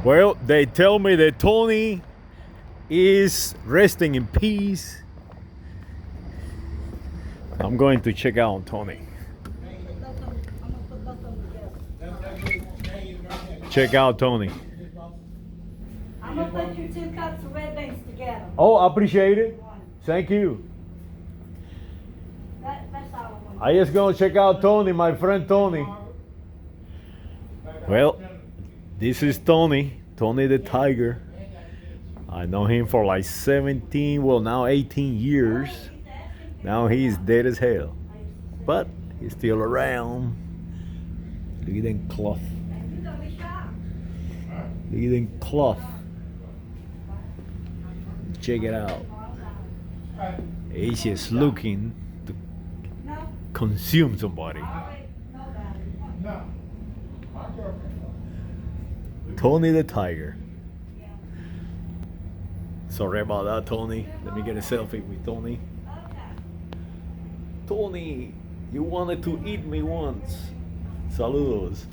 Well, they tell me that Tony is resting in peace. I'm going to check out on Tony. Check out Tony. I'm gonna put your 2 cups of red beans together. Oh, I appreciate it. Thank you. That's all I want. I just gonna check out Tony, my friend Tony. Well, this is Tony, Tony the Tiger. I know him for like 17, well now 18 years. Now he's dead as hell. But he's still around. Look at them cloth. You're gonna be shocked. Look at them cloth. Check it out. He's just looking to No, consume somebody. already know about it. Tony the Tiger. Sorry about that, Tony. Let me get a selfie with Tony. Okay. Tony, you wanted to eat me once. Saludos.